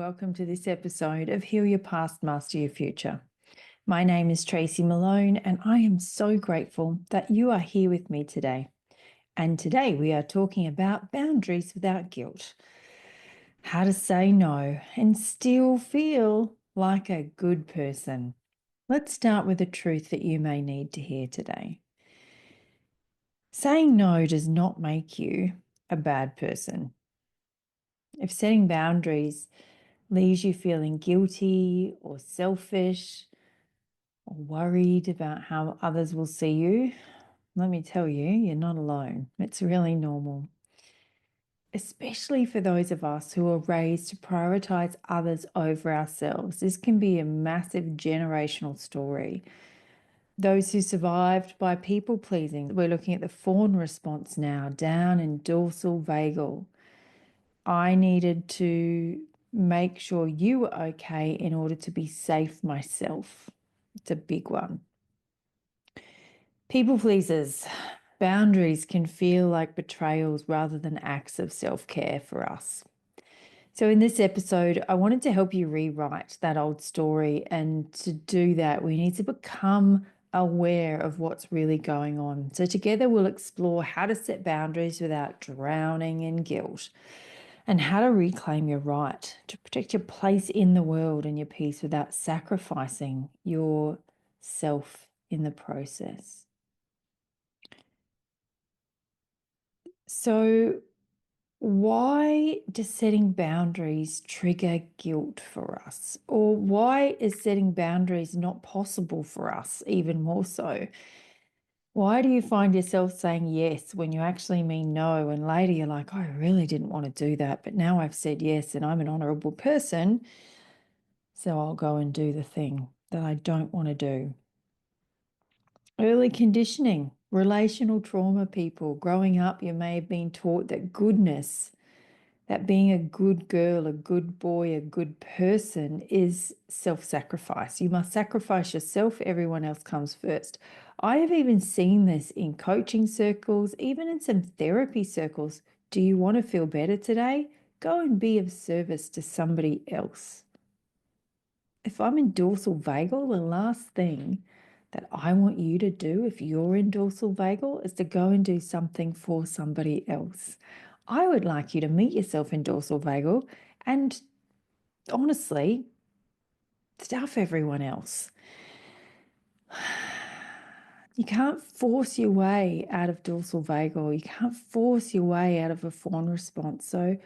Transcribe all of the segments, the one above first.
welcome to this episode of Heal Your Past, Master Your Future. My name is Tracy Malone, and I am so grateful that you are here with me today. And today we are talking about boundaries without guilt. How to say no and still feel like a good person. Let's start with a truth that you may need to hear today. Saying no does not make you a bad person. If setting boundaries leaves you feeling guilty or selfish or worried about how others will see you, let me tell you, you're not alone. It's really normal, especially for those of us who are raised to prioritize others over ourselves. This can be a massive generational story. Those who survived by people pleasing, we're looking at the fawn response now, down in dorsal vagal. I needed to make sure you were okay in order to be safe myself. It's a big one. People pleasers, boundaries can feel like betrayals rather than acts of self-care for us. So in this episode, I wanted to help you rewrite that old story. And to do that, we need to become aware of what's really going on. So together we'll explore how to set boundaries without drowning in guilt, and how to reclaim your right to protect your place in the world and your peace without sacrificing yourself in the process. So, why does setting boundaries trigger guilt for us? Or why is setting boundaries not possible for us, even more so? Why do you find yourself saying yes when you actually mean no? And later you're like, oh, I really didn't want to do that, but now I've said yes and I'm an honorable person, so I'll go and do the thing that I don't want to do. Early conditioning, relational trauma, people. Growing up, you may have been taught that goodness, that being a good girl, a good boy, a good person is self-sacrifice. You must sacrifice yourself, everyone else comes first. I have even seen this in coaching circles, even in some therapy circles. Do you want to feel better today? Go and be of service to somebody else. If I'm in dorsal vagal, the last thing that I want you to do if you're in dorsal vagal is to go and do something for somebody else. I would like you to meet yourself in dorsal vagal and honestly stuff everyone else. You can't force your way out of dorsal vagal. You can't force your way out of a fawn response. So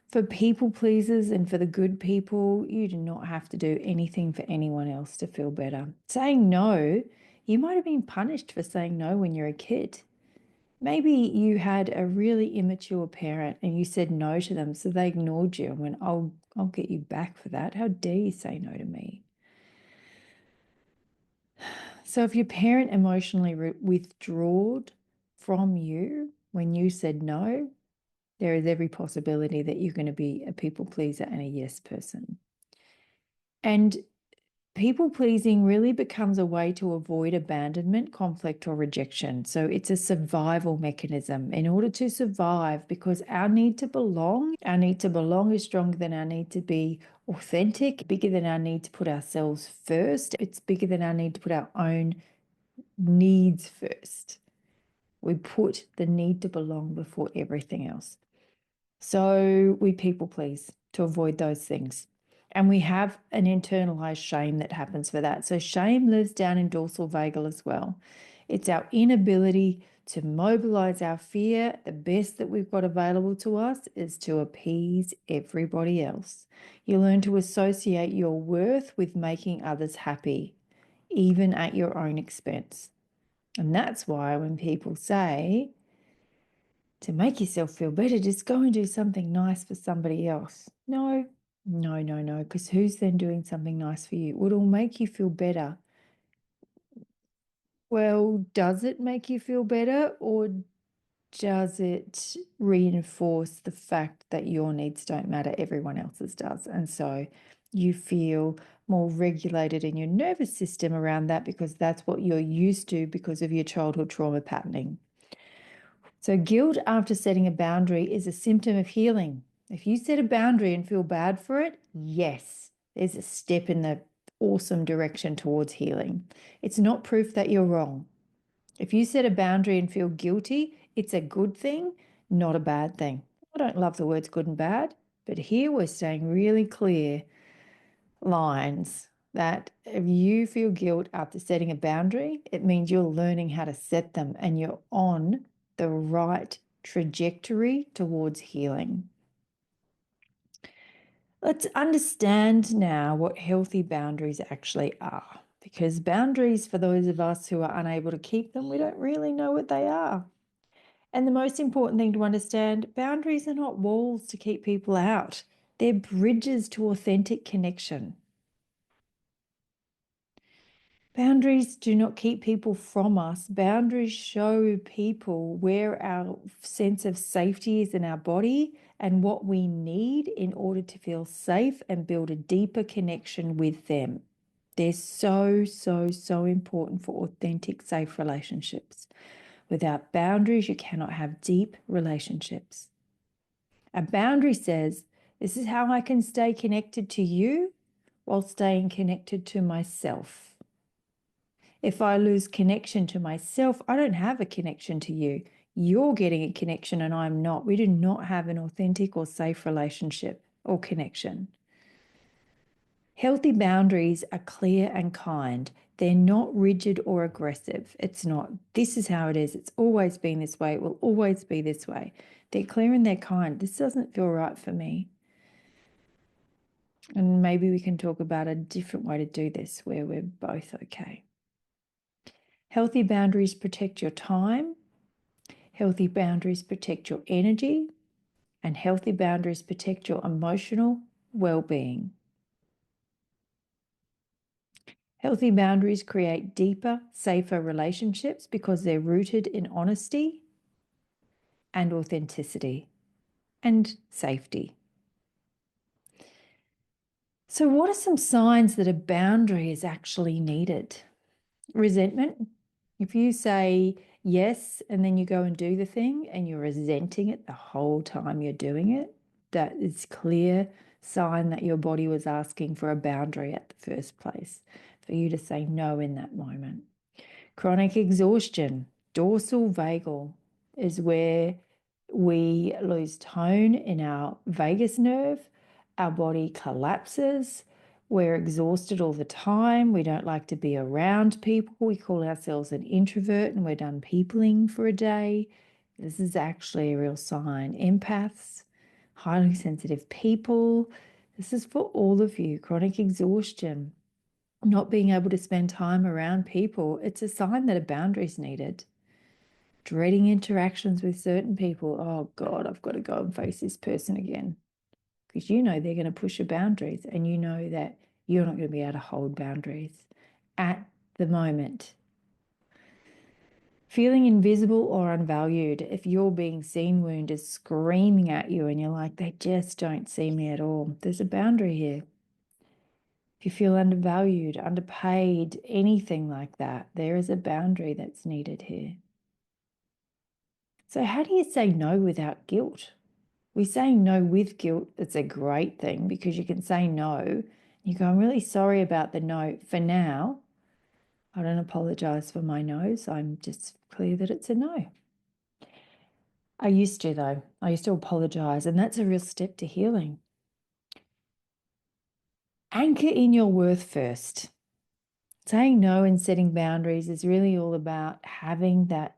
for people pleasers and for the good people, you do not have to do anything for anyone else to feel better. Saying no, you might have been punished for saying no when you're a kid. Maybe you had a really immature parent and you said no to them, so they ignored you and went, I'll get you back for that. How dare you say no to me? So if your parent emotionally withdrew from you when you said no, there is every possibility that you're going to be a people pleaser and a yes person. And people pleasing really becomes a way to avoid abandonment, conflict, or rejection. So it's a survival mechanism in order to survive, because our need to belong is stronger than our need to be authentic, bigger than our need to put ourselves first. It's bigger than our need to put our own needs first. We put the need to belong before everything else. So we people please to avoid those things. And we have an internalized shame that happens for that. So shame lives down in dorsal vagal as well. It's our inability to mobilize our fear. The best that we've got available to us is to appease everybody else. You learn to associate your worth with making others happy, even at your own expense. And that's why when people say, to make yourself feel better, just go and do something nice for somebody else. No, because who's then doing something nice for you? It'll make you feel better. Well, does it make you feel better, or does it reinforce the fact that your needs don't matter, everyone else's does? And so you feel more regulated in your nervous system around that because that's what you're used to because of your childhood trauma patterning. So guilt after setting a boundary is a symptom of healing. If you set a boundary and feel bad for it, yes, there's a step in the awesome direction towards healing. It's not proof that you're wrong. If you set a boundary and feel guilty, it's a good thing, not a bad thing. I don't love the words good and bad, but here we're staying really clear lines that if you feel guilt after setting a boundary, it means you're learning how to set them and you're on the right trajectory towards healing. Let's understand now what healthy boundaries actually are, because boundaries, for those of us who are unable to keep them, we don't really know what they are. And the most important thing to understand, boundaries are not walls to keep people out. They're bridges to authentic connection. Boundaries do not keep people from us. Boundaries show people where our sense of safety is in our body and what we need in order to feel safe and build a deeper connection with them. They're so, so, so important for authentic, safe relationships. Without boundaries, you cannot have deep relationships. A boundary says, this is how I can stay connected to you while staying connected to myself. If I lose connection to myself, I don't have a connection to you. You're getting a connection and I'm not. We do not have an authentic or safe relationship or connection. Healthy boundaries are clear and kind. They're not rigid or aggressive. It's not, this is how it is. It's always been this way. It will always be this way. They're clear and they're kind. This doesn't feel right for me. And maybe we can talk about a different way to do this where we're both okay. Healthy boundaries protect your time. Healthy boundaries protect your energy. And healthy boundaries protect your emotional well-being. Healthy boundaries create deeper, safer relationships because they're rooted in honesty and authenticity and safety. So, what are some signs that a boundary is actually needed? Resentment. If you say yes and then you go and do the thing and you're resenting it the whole time you're doing it, that is clear sign that your body was asking for a boundary at the first place, for you to say no in that moment. Chronic exhaustion, dorsal vagal is where we lose tone in our vagus nerve, our body collapses, we're exhausted all the time, we don't like to be around people, we call ourselves an introvert and we're done peopling for a day. This is actually a real sign. Empaths, highly sensitive people, this is for all of you. Chronic exhaustion, not being able to spend time around people, it's a sign that a boundary is needed. Dreading interactions with certain people. Oh God, I've got to go and face this person again. Because you know they're going to push your boundaries and you know that you're not going to be able to hold boundaries at the moment. Feeling invisible or unvalued. If you're being seen wound is screaming at you and you're like, they just don't see me at all. There's a boundary here. If you feel undervalued, underpaid, anything like that, there is a boundary that's needed here. So how do you say no without guilt? We say no with guilt, it's a great thing because you can say no. You go, I'm really sorry about the no for now. I don't apologize for my no's. I'm just clear that it's a no. I used to, though. I used to apologize, and that's a real step to healing. Anchor in your worth first. Saying no and setting boundaries is really all about having that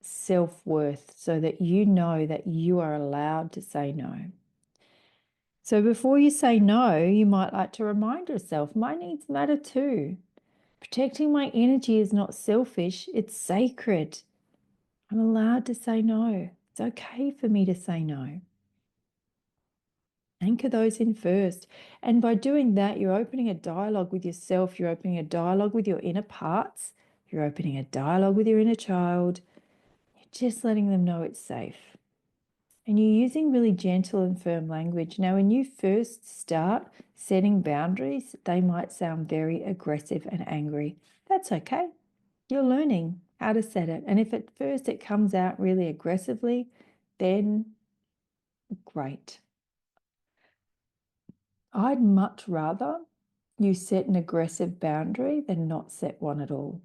self-worth so that you know that you are allowed to say no. So before you say no, you might like to remind yourself, my needs matter too. Protecting my energy is not selfish, it's sacred. I'm allowed to say no. It's okay for me to say no. Anchor those in first. And by doing that, you're opening a dialogue with yourself. You're opening a dialogue with your inner parts. You're opening a dialogue with your inner child. You're just letting them know it's safe. And you're using really gentle and firm language. Now, when you first start setting boundaries, they might sound very aggressive and angry. That's okay. You're learning how to set it. And if at first it comes out really aggressively, then great. I'd much rather you set an aggressive boundary than not set one at all.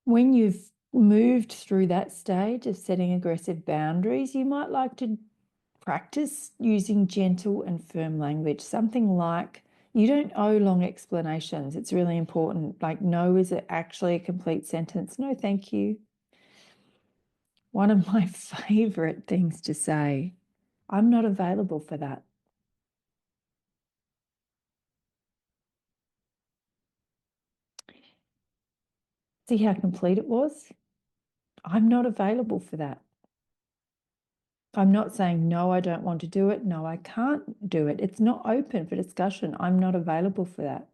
When you've moved through that stage of setting aggressive boundaries, you might like to practice using gentle and firm language, something like, you don't owe long explanations. It's really important. Like, no is actually a complete sentence. No, thank you. One of my favorite things to say, I'm not available for that. See how complete it was? I'm not available for that. I'm not saying, no, I don't want to do it. No, I can't do it. It's not open for discussion. I'm not available for that.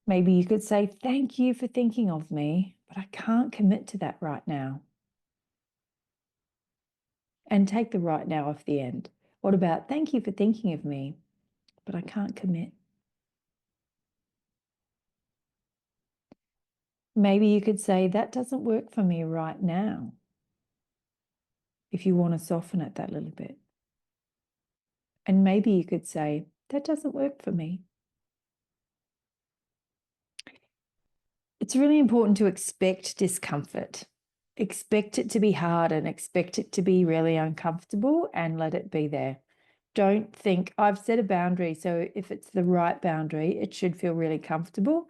Maybe you could say, thank you for thinking of me, but I can't commit to that right now. And take the right now off the end. What about, thank you for thinking of me, but I can't commit. Maybe you could say, that doesn't work for me right now, if you want to soften it that little bit. And maybe you could say, that doesn't work for me. It's really important to expect discomfort. Expect it to be hard and expect it to be really uncomfortable and let it be there. Don't think, I've set a boundary, so if it's the right boundary, it should feel really comfortable.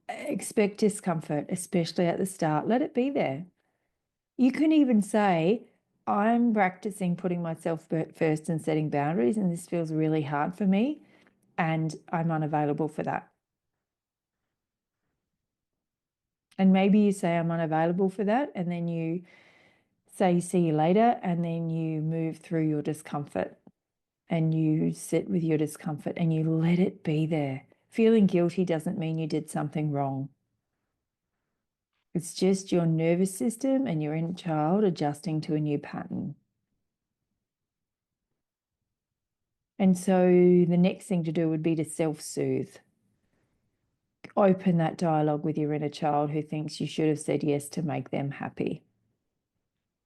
Expect discomfort, especially at the start. Let it be there. You can even say, I'm practicing putting myself first and setting boundaries, and this feels really hard for me, and I'm unavailable for that. And maybe you say, I'm unavailable for that, and then you say, see you later, and then you move through your discomfort and you sit with your discomfort and you let it be there. Feeling guilty doesn't mean you did something wrong. It's just your nervous system and your inner child adjusting to a new pattern. And so the next thing to do would be to self-soothe. Open that dialogue with your inner child who thinks you should have said yes to make them happy.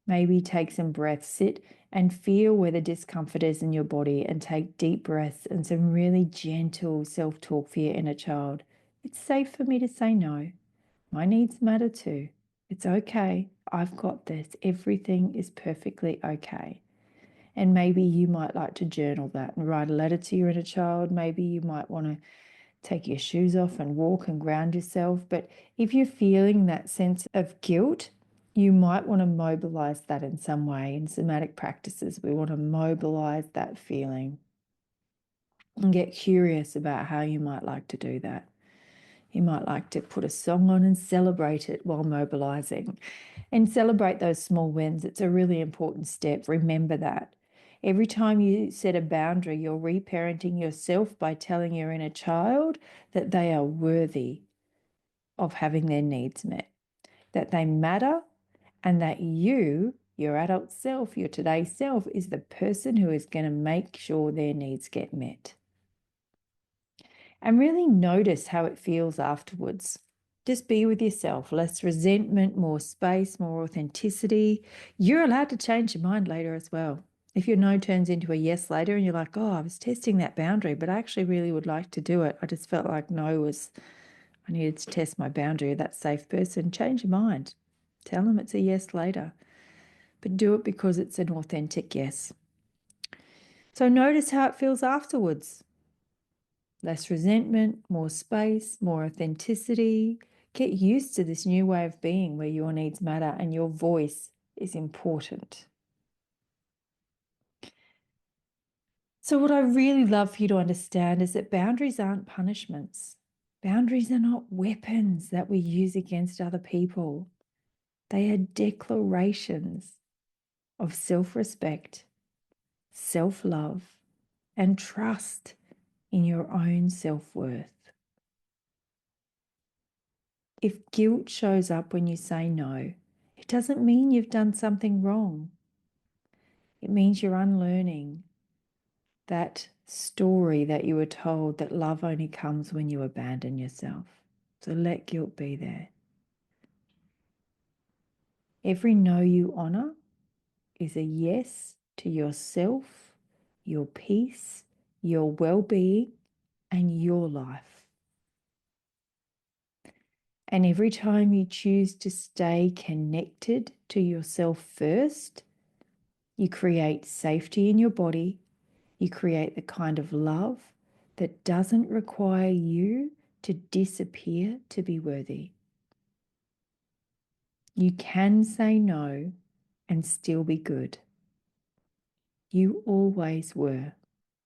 Maybe take some breaths, sit and feel where the discomfort is in your body and take deep breaths and some really gentle self-talk for your inner child. It's safe for me to say no. My needs matter too. It's okay. I've got this. Everything is perfectly okay. And maybe you might like to journal that and write a letter to your inner child. Maybe you might want to take your shoes off and walk and ground yourself. But if you're feeling that sense of guilt, you might want to mobilize that in some way. In somatic practices, we want to mobilize that feeling and get curious about how you might like to do that. You might like to put a song on and celebrate it while mobilizing and celebrate those small wins. It's a really important step. Remember that. Every time you set a boundary, you're reparenting yourself by telling your inner child that they are worthy of having their needs met, that they matter, and that you, your adult self, your today self, is the person who is going to make sure their needs get met. And really notice how it feels afterwards. Just be with yourself. Less resentment, more space, more authenticity. You're allowed to change your mind later as well. If your no turns into a yes later and you're like, oh, I was testing that boundary, but I actually really would like to do it. I just felt like no was, I needed to test my boundary of that safe person. Change your mind. Tell them it's a yes later, but do it because it's an authentic yes. So notice how it feels afterwards. Less resentment, more space, more authenticity. Get used to this new way of being where your needs matter and your voice is important. So what I really love for you to understand is that boundaries aren't punishments. Boundaries are not weapons that we use against other people. They are declarations of self-respect, self-love, and trust in your own self-worth. If guilt shows up when you say no, it doesn't mean you've done something wrong. It means you're unlearning that story that you were told that love only comes when you abandon yourself. So let guilt be there. Every no you honor is a yes to yourself, your peace, your well-being, and your life. And every time you choose to stay connected to yourself first, you create safety in your body. You create the kind of love that doesn't require you to disappear to be worthy. You can say no and still be good. You always were.